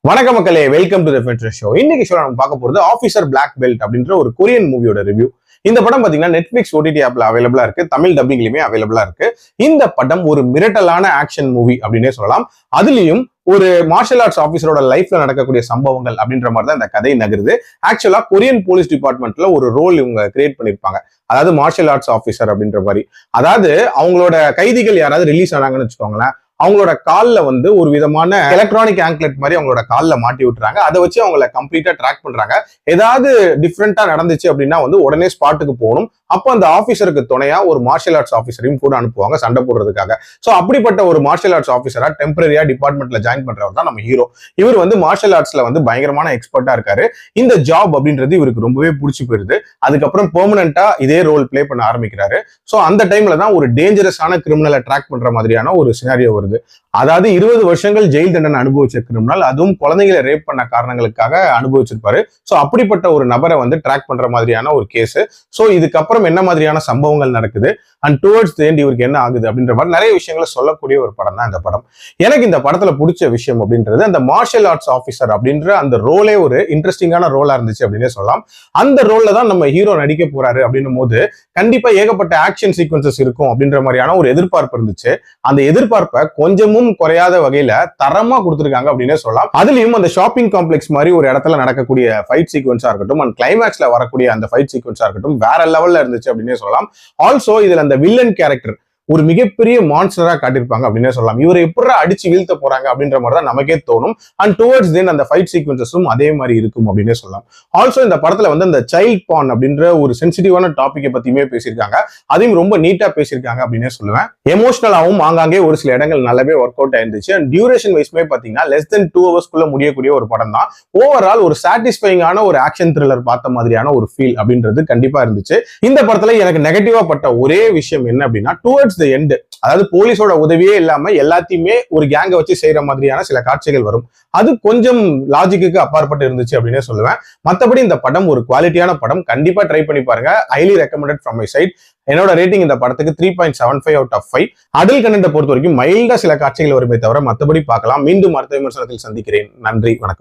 வணக்க மக்களே, welcome to the show. இன்னைக்கு ஷோ நம்ம பார்க்க போறது ஆஃபீஸர் பிளாக் பெல்ட் அப்படின்ற ஒரு கொரியன் மூவியோட ரிவ்யூ. இந்த படம் பாத்தீங்கன்னா நெட்ஃபிளிக்ஸ் ஓடிடி ஆப்ல அவைலபிளா இருக்கு, தமிழ் டப்பிங்லயுமே அவைலபிளா இருக்கு. இந்த படம் ஒரு மிரட்டலான ஆக்ஷன் மூவி அப்படின்னே சொல்லலாம். அதுலயும் ஒரு மார்ஷல் ஆர்ட்ஸ் ஆஃபீஸரோட லைஃப்ல நடக்கக்கூடிய சம்பவங்கள் அப்படின்ற மாதிரி தான் இந்த கதை நகருது. ஆக்சுவலா கொரியன் போலீஸ் டிபார்ட்மெண்ட்ல ஒரு ரோல் இவங்க கிரியேட் பண்ணிருப்பாங்க, அதாவது மார்ஷல் ஆர்ட்ஸ் ஆஃபீஸர் அப்படின்ற மாதிரி. அதாவது அவங்களோட கைதிகள் யாராவது ரிலீஸ் ஆனாங்கன்னு வச்சுக்கோங்களேன், அவங்களோட கால்ல ஒரு விதமான எலக்ட்ரானிக் ஆங்க்லெட் மாதிரி அவங்களோட கால்ல மாட்டி விட்டுறாங்க. அதை வச்சு அவங்கள கம்ப்ளீட்டா ட்ராக் பண்றாங்க. ஏதாவது டிஃப்ரெண்டா நடந்துச்சு அப்படின்னா உடனே ஸ்பாட்டுக்கு போகணும். அப்போ அந்த ஆஃபீஸருக்கு துணையா ஒரு மார்ஷல் ஆர்ட்ஸ் ஆஃபீஸரையும் கூட அனுப்புவாங்க சண்டை போடுறதுக்காக. ஸோ அப்படிப்பட்ட ஒரு மார்ஷல் ஆர்ட்ஸ் ஆஃபீஸரா டெம்பரரியா டிபார்ட்மெண்ட்ல ஜாயின் பண்றவர் தான் நம்ம ஹீரோ. இவர் மார்ஷல் ஆர்ட்ஸ்ல பயங்கரமான எக்ஸ்பர்ட்டா இருக்காரு. இந்த ஜாப் அப்படின்றது இவருக்கு ரொம்பவே பிடிச்சி போயிருது. அதுக்கப்புறம் பெர்மனண்டா இதே ரோல் பிளே பண்ண ஆரம்பிக்கிறாரு. ஸோ அந்த டைம்ல தான் ஒரு டேஞ்சரஸான கிரிமினலை ட்ராக் பண்ற மாதிரியான ஒரு சினாரியோ வருது. அதாவது 20 வருஷங்கள் ஜெயில் தண்டனை அனுபவிச்ச கிரிமினல், அதுவும் குழந்தைகளை ரேப் பண்ண காரணங்களுக்காக அனுபவிச்சிருப்பாரு. சோ அப்படிப்பட்ட ஒரு நபரை ட்ராக் பண்ற மாதிரியான ஒரு கேஸ். சோ இதுக்கப்புறம் என்ன மாதிரியான சம்பவங்கள் நடக்குது அண்ட் டுவர்ட்ஸ் தி எண்ட் இவருக்கு என்ன ஆகுது அப்படின்ற மாதிரி நிறைய விஷயங்களை சொல்லக்கூடிய ஒரு படம் தான் இந்த படம். எனக்கு இந்த படத்துல பிடிச்ச விஷயம் அப்படின்றது அந்த மார்ஷல் ஆர்ட்ஸ் ஆஃபீஸர் அப்படின்ற அந்த ரோலே ஒரு இன்ட்ரெஸ்டிங்கான ரோலா இருந்துச்சு அப்படின்னே சொல்லலாம். அந்த ரோல்ல தான் நம்ம ஹீரோ நடிக்க போறாரு அப்படின்னும் போது கண்டிப்பா ஏகப்பட்ட ஆக்ஷன் சீக்வன்சஸ் இருக்கும் அப்படின்ற மாதிரியான ஒரு எதிர்பார்ப்பு இருந்துச்சு. அந்த எதிர்பார்ப்பை கொஞ்சமும் குறையாத வகையில தரமா கொடுத்திருக்காங்க அப்படின்னே சொல்லலாம். அதுலயும் அந்த ஷாப்பிங் காம்ப்ளெக்ஸ் மாதிரி ஒரு இடத்துல நடக்கக்கூடிய ஃபைட் சீக்வன்ஸா இருக்கட்டும் அண்ட் கிளைமேக்ஸ்ல வரக்கூடிய அந்த ஃபைட் சீக்வன்ஸா இருக்கட்டும் வேற லெவல்ல இருந்துச்சு அப்படின்னே சொல்லலாம். ஆல்சோ இதுல அந்த வில்லன் கேரக்டர் ஒரு மிகப்பெரிய மான்ஸ்டரா காட்டியிருப்பாங்க அப்படின்னே சொல்லலாம். இவரை எப்படி அடிச்சு வீழ்த்த போறாங்க அப்படின்ற மாதிரி தான் நமக்கே தோணும். அண்ட் டுவர்ட்ஸ் தென் அந்த ஃபைட் சீக்வன்சஸும் அதே மாதிரி இருக்கும் அப்படின்னே சொல்லலாம். ஆல்சோ இந்த படத்துல அந்த சைல்ட் பான் அப்படின்ற ஒரு சென்சிட்டிவான டாபிக்கை பத்தியுமே பேசியிருக்காங்க. அதையும் ரொம்ப நீட்டா பேசியிருக்காங்க அப்படின்னே சொல்லுவேன். எமோஷனலாவும் ஆங்காங்கே ஒரு சில இடங்கள் நல்லாவே ஒர்க் அவுட் ஆயிருந்துச்சு. அண்ட் டியூரேஷன் வைஸ்மே பாத்தீங்கன்னா லெஸ் தென் 2 ஹவர்ஸ்க்குள்ள முடியக்கூடிய ஒரு படம் தான். ஓவரால் ஒரு சாட்டிஸ்ஃபைங்கான ஒரு ஆக்ஷன் த்ரில்லர் பார்த்த மாதிரியான ஒரு ஃபீல் அப்படின்றது கண்டிப்பா இருந்துச்சு. இந்த படத்துல எனக்கு நெகட்டிவா பட்ட ஒரே விஷயம் என்ன அப்படின்னா டுவர்ட்ஸ் தி எண்ட், அதாவது போலீஸோட உதவியே இல்லாம எல்லாத்தையுமே ஒரு கேங்க வச்சு செய்யற மாதிரியான சில காட்சிகள் வரும். அது கொஞ்சம் லாஜிக்கு அப்பாற்பட்டு இருந்துச்சு அப்படின்னே சொல்லுவேன். மற்றபடி இந்த படம் ஒரு குவாலிட்டியான படம், கண்டிப்பா ட்ரை பண்ணி பாருங்க. Highly recommended from my side. என்னோட ரேட்டிங் இந்த படத்துக்கு 3.75 அவுட் ஆஃப் 5. அடல் கண்டென்ட்டை பொறுத்த வரைக்கும் மைல்டா சில காட்சிகள் வருமே தவிர மற்றபடி பார்க்கலாம். மீண்டும் அடுத்த விமர்சனத்தில் சந்திக்கிறேன். நன்றி, வணக்கம்.